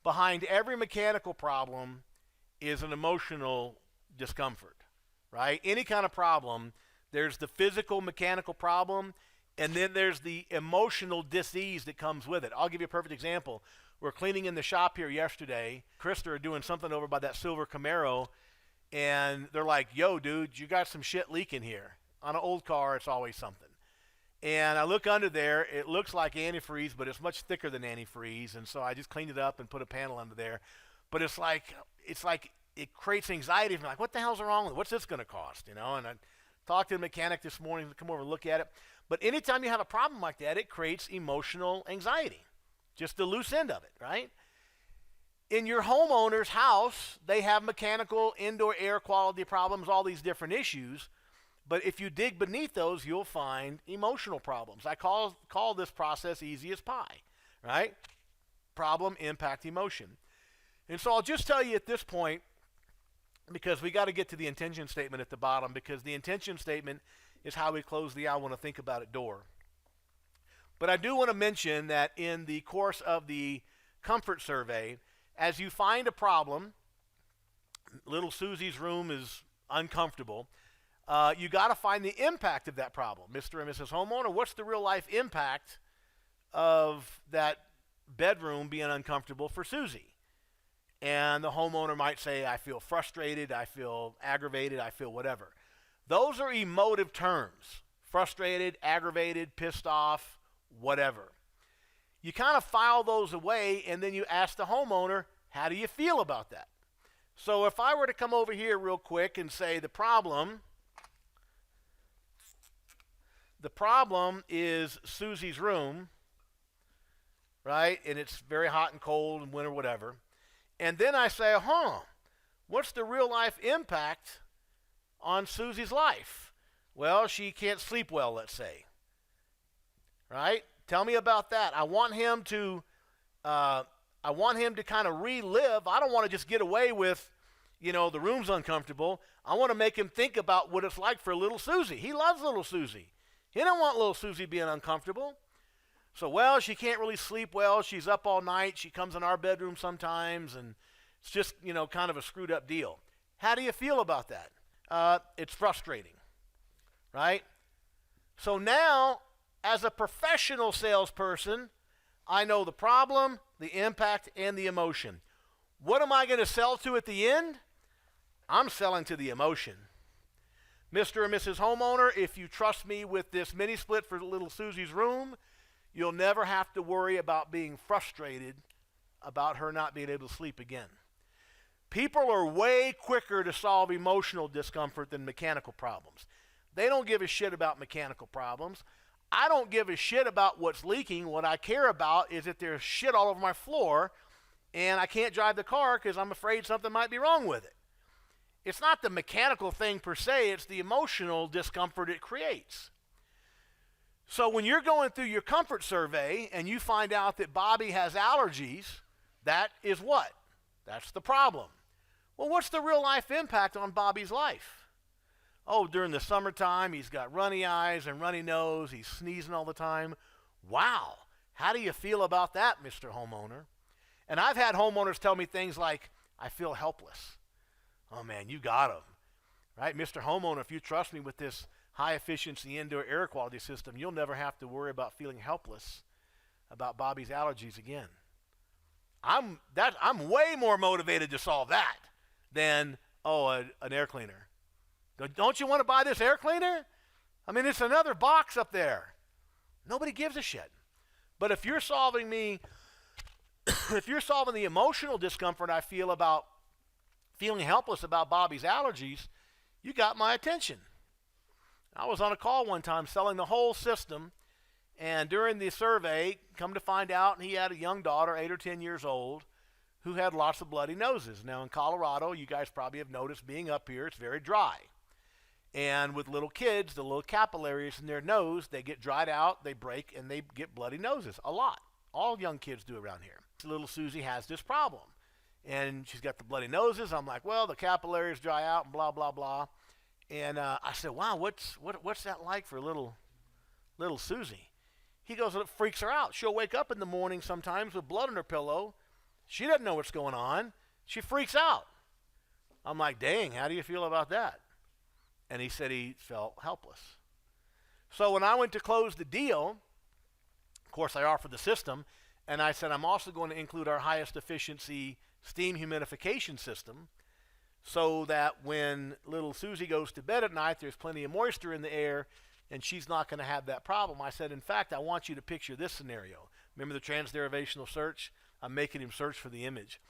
behind every mechanical problem is an emotional discomfort, right? Any kind of problem, there's the physical mechanical problem, and then there's the emotional dis-ease that comes with it. I'll give you a perfect example. We're cleaning in the shop here yesterday. Krista are doing something over by that silver Camaro, and they're like, yo, dude, you got some shit leaking here. On an old car, it's always something. And I look under there, it looks like antifreeze, but it's much thicker than antifreeze, and so I just cleaned it up and put a panel under there. But it's like it creates anxiety. I'm like, what the hell's wrong with it? What's this going to cost? And I talked to the mechanic this morning to come over and look at it. But anytime you have a problem like that, it creates emotional anxiety. Just the loose end of it, right? In your homeowner's house, they have mechanical, indoor air quality problems, all these different issues. But if you dig beneath those, you'll find emotional problems. I call this process easy as pie, right? Problem, impact, emotion. And so I'll just tell you at this point, because we got to get to the intention statement at the bottom, because the intention statement is how we close the I want to think about it door. But I do want to mention that in the course of the comfort survey, as you find a problem, little Susie's room is uncomfortable, you got to find the impact of that problem. Mr. and Mrs. Homeowner, what's the real life impact of that bedroom being uncomfortable for Susie? And the homeowner might say, I feel frustrated, I feel aggravated, I feel whatever. Those are emotive terms. Frustrated, aggravated, pissed off, whatever. You kind of file those away, and then you ask the homeowner, how do you feel about that? So if I were to come over here real quick and say the problem is Susie's room, right? And it's very hot and cold and winter, whatever. And then I say, what's the real life impact on Susie's life? Well, she can't sleep well, let's say. Right? Tell me about that. I want him to kind of relive. I don't want to just get away with, the room's uncomfortable. I want to make him think about what it's like for little Susie. He loves little Susie. He don't want little Susie being uncomfortable. So, she can't really sleep well. She's up all night. She comes in our bedroom sometimes, and it's just, kind of a screwed up deal. How do you feel about that? It's frustrating, right? So now, as a professional salesperson, I know the problem, the impact, and the emotion. What am I going to sell to at the end? I'm selling to the emotion. Mr. and Mrs. Homeowner, if you trust me with this mini split for little Susie's room, you'll never have to worry about being frustrated about her not being able to sleep again. People are way quicker to solve emotional discomfort than mechanical problems. They don't give a shit about mechanical problems. I don't give a shit about what's leaking. What I care about is that there's shit all over my floor and I can't drive the car because I'm afraid something might be wrong with it. It's not the mechanical thing per se, it's the emotional discomfort it creates. So when you're going through your comfort survey and you find out that Bobby has allergies, that is what? That's the problem. Well, what's the real life impact on Bobby's life? Oh, during the summertime, he's got runny eyes and runny nose. He's sneezing all the time. Wow. How do you feel about that, Mr. Homeowner? And I've had homeowners tell me things like, I feel helpless. Oh, man, you got him. Right? Mr. Homeowner, if you trust me with this high-efficiency indoor air quality system, you'll never have to worry about feeling helpless about Bobby's allergies again. I'm way more motivated to solve that than, an air cleaner. Don't you want to buy this air cleaner? I mean, it's another box up there. Nobody gives a shit. But if you're solving the emotional discomfort I feel about feeling helpless about Bobby's allergies, you got my attention. I was on a call one time selling the whole system, and during the survey, come to find out, he had a young daughter, 8 or 10 years old, who had lots of bloody noses. Now in Colorado, you guys probably have noticed being up here, it's very dry. And with little kids, the little capillaries in their nose, they get dried out, they break, and they get bloody noses a lot. All young kids do around here. Little Susie has this problem. And she's got the bloody noses. I'm like, well, the capillaries dry out and blah, blah, blah. And I said, wow, what's that like for little Susie? He goes, it freaks her out. She'll wake up in the morning sometimes with blood on her pillow, She doesn't know what's going on. She freaks out. I'm like, dang, how do you feel about that? And he said he felt helpless. So when I went to close the deal, of course I offered the system, and I said I'm also going to include our highest efficiency steam humidification system so that when little Susie goes to bed at night, there's plenty of moisture in the air, and she's not going to have that problem. I said, in fact, I want you to picture this scenario. Remember the transderivational search? I'm making him search for the image.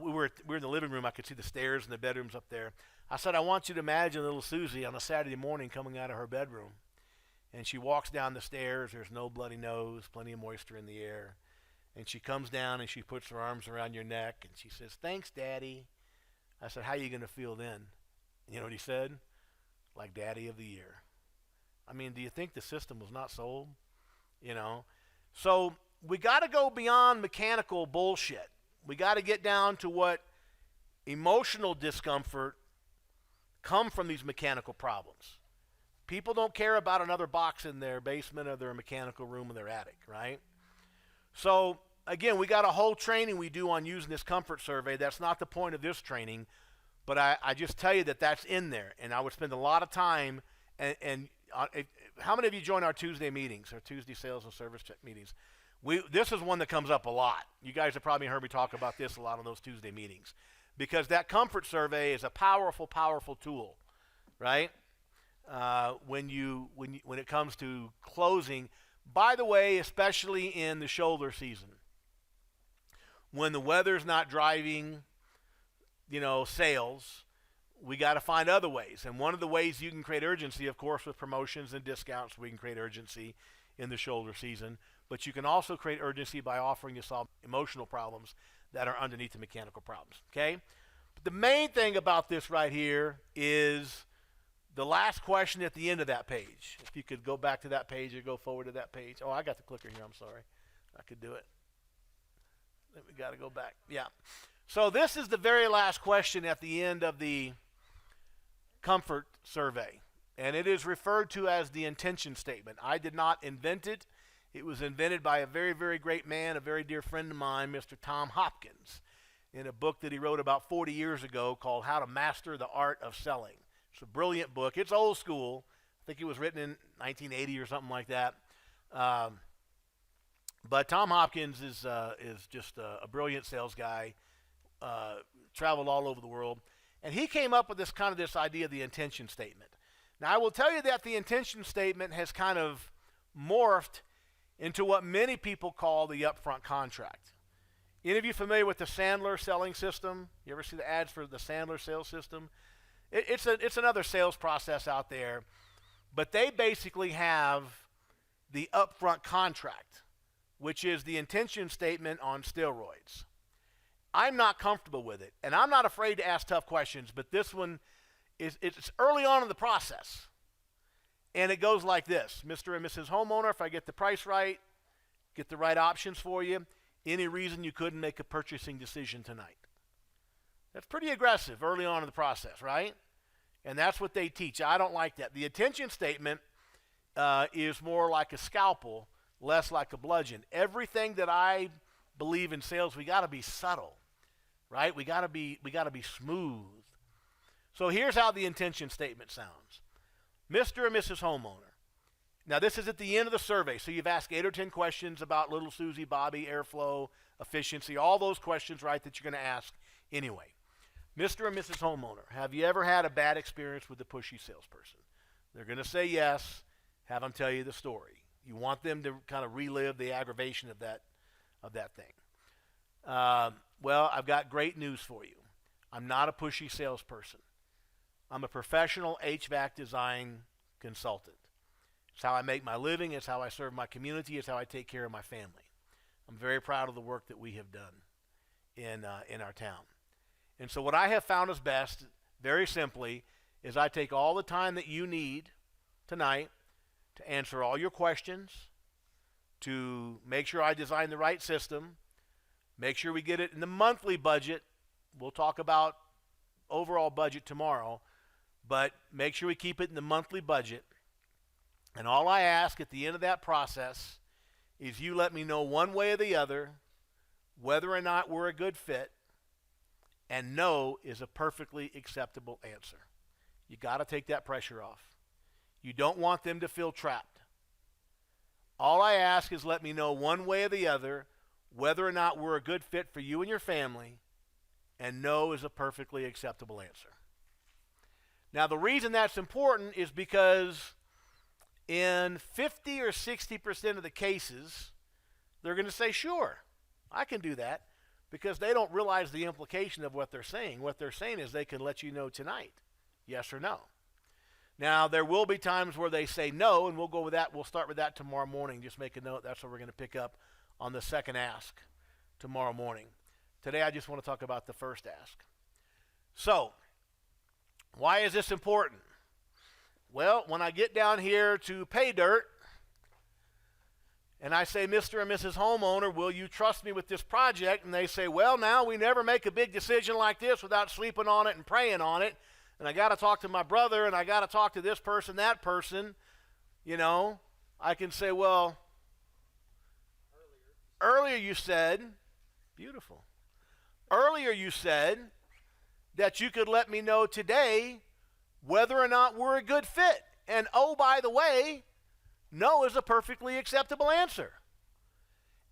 We were in the living room. I could see the stairs and the bedrooms up there. I said, I want you to imagine little Susie on a Saturday morning coming out of her bedroom. And she walks down the stairs. There's no bloody nose, plenty of moisture in the air. And she comes down and she puts her arms around your neck and she says, thanks, Daddy. I said, how are you going to feel then? You know what he said? Like Daddy of the Year. I mean, do you think the system was not sold? You know? So we got to go beyond mechanical bullshit. We got to get down to what emotional discomfort come from these mechanical problems. People don't care about another box in their basement or their mechanical room in their attic, right? So, again, we got a whole training we do on using this comfort survey. That's not the point of this training, but I just tell you that that's in there. And I would spend a lot of time, how many of you join our Tuesday meetings, our Tuesday sales and service check meetings? This is one that comes up a lot. You guys have probably heard me talk about this a lot on those Tuesday meetings, because that comfort survey is a powerful, powerful tool, right? When it comes to closing, by the way, especially in the shoulder season, when the weather's not driving, sales, we got to find other ways. And one of the ways you can create urgency, of course, with promotions and discounts, we can create urgency in the shoulder season. But you can also create urgency by offering to solve emotional problems that are underneath the mechanical problems, okay? But the main thing about this right here is the last question at the end of that page. If you could go back to that page or go forward to that page. Oh, I got the clicker here. I'm sorry. I could do it. Then we got to go back. Yeah. So this is the very last question at the end of the comfort survey. And it is referred to as the intention statement. I did not invent it. It was invented by a very, very great man, a very dear friend of mine, Mr. Tom Hopkins, in a book that he wrote about 40 years ago called How to Master the Art of Selling. It's a brilliant book. It's old school. I think it was written in 1980 or something like that. But Tom Hopkins is just a brilliant sales guy, traveled all over the world. And he came up with this idea of the intention statement. Now, I will tell you that the intention statement has kind of morphed into what many people call the upfront contract. Any of you familiar with the Sandler selling system? You ever see the ads for the Sandler sales system? It's another sales process out there, but they basically have the upfront contract, which is the intention statement on steroids. I'm not comfortable with it, and I'm not afraid to ask tough questions, but this one it's early on in the process. And it goes like this: Mr. and Mrs. Homeowner, if I get the price right, get the right options for you, any reason you couldn't make a purchasing decision tonight? That's pretty aggressive early on in the process, right? And that's what they teach. I don't like that. The intention statement is more like a scalpel, less like a bludgeon. Everything that I believe in sales, we got to be subtle, right? We got to be smooth. So here's how the intention statement sounds. Mr. and Mrs. Homeowner. Now, this is at the end of the survey, so you've asked 8 or 10 questions about little Susie, Bobby, airflow, efficiency, all those questions, right, that you're going to ask anyway. Mr. and Mrs. Homeowner, have you ever had a bad experience with a pushy salesperson? They're going to say yes. Have them tell you the story. You want them to kind of relive the aggravation of that thing. Well, I've got great news for you. I'm not a pushy salesperson. I'm a professional HVAC design consultant. It's how I make my living. It's how I serve my community. It's how I take care of my family. I'm very proud of the work that we have done in our town. And so what I have found is best, very simply, is I take all the time that you need tonight to answer all your questions, to make sure I design the right system, make sure we get it in the monthly budget. We'll talk about overall budget tomorrow, but make sure we keep it in the monthly budget. And all I ask at the end of that process is you let me know one way or the other whether or not we're a good fit, and no is a perfectly acceptable answer. You got to take that pressure off. You don't want them to feel trapped. All I ask is let me know one way or the other whether or not we're a good fit for you and your family, and no is a perfectly acceptable answer. Now, the reason that's important is because in 50 or 60% of the cases, they're going to say, sure, I can do that, because they don't realize the implication of what they're saying. What they're saying is they can let you know tonight, yes or no. Now, there will be times where they say no, and we'll go with that. We'll start with that tomorrow morning. Just make a note. That's what we're going to pick up on the second ask tomorrow morning. Today, I just want to talk about the first ask. So, why is this important? Well, when I get down here to pay dirt, and I say, Mr. and Mrs. Homeowner, will you trust me with this project? And they say, well, now we never make a big decision like this without sleeping on it and praying on it. And I got to talk to my brother, and I got to talk to this person, that person. You know, I can say, well, earlier you said, beautiful. Earlier you said that you could let me know today whether or not we're a good fit. And oh, by the way, no is a perfectly acceptable answer.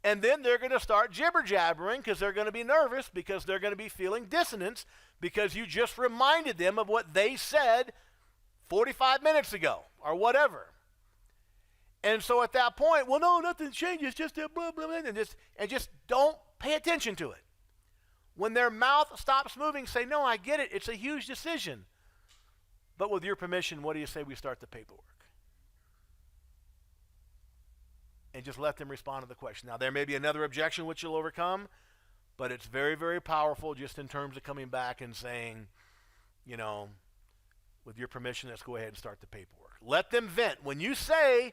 And then they're going to start jibber-jabbering because they're going to be nervous, because they're going to be feeling dissonance, because you just reminded them of what they said 45 minutes ago or whatever. And so at that point, well, no, nothing changes, just that blah, blah, blah, and just don't pay attention to it. When their mouth stops moving, say, no, I get it. It's a huge decision. But with your permission, what do you say we start the paperwork? And just let them respond to the question. Now, there may be another objection which you'll overcome, but it's very, very powerful just in terms of coming back and saying, you know, with your permission, let's go ahead and start the paperwork. Let them vent. When you say,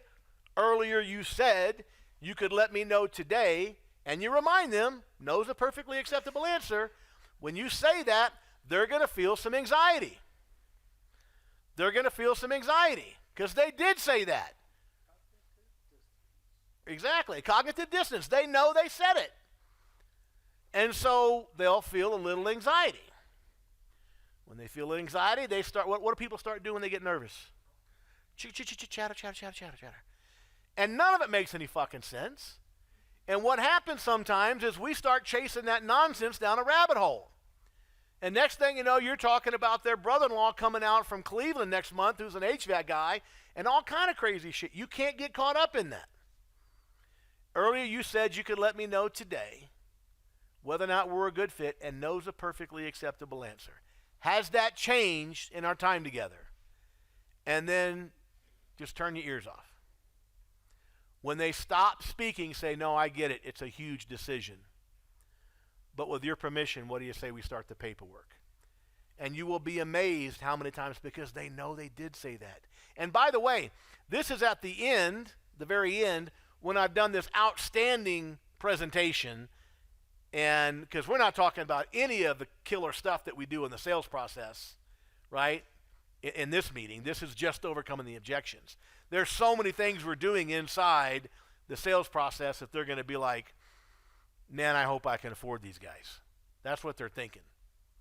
earlier you said you could let me know today, and you remind them, no is a perfectly acceptable answer, when you say that, they're going to feel some anxiety. They're going to feel some anxiety because they did say that. Exactly. Cognitive dissonance. They know they said it. And so they'll feel a little anxiety. When they feel anxiety, they start, what do people start doing when they get nervous? Chatter, chatter, chatter, chatter, chatter. And none of it makes any fucking sense. And what happens sometimes is we start chasing that nonsense down a rabbit hole. And next thing you know, you're talking about their brother-in-law coming out from Cleveland next month, who's an HVAC guy, and all kind of crazy shit. You can't get caught up in that. Earlier you said you could let me know today whether or not we're a good fit, and no's a perfectly acceptable answer. Has that changed in our time together? And then just turn your ears off. When they stop speaking, say, no, I get it. It's a huge decision. But with your permission, what do you say we start the paperwork? And you will be amazed how many times, because they know they did say that. And by the way, this is at the end, the very end, when I've done this outstanding presentation, and because we're not talking about any of the killer stuff that we do in the sales process, right? In this meeting, this is just overcoming the objections. There's so many things we're doing inside the sales process that they're going to be like, man, I hope I can afford these guys. That's what they're thinking.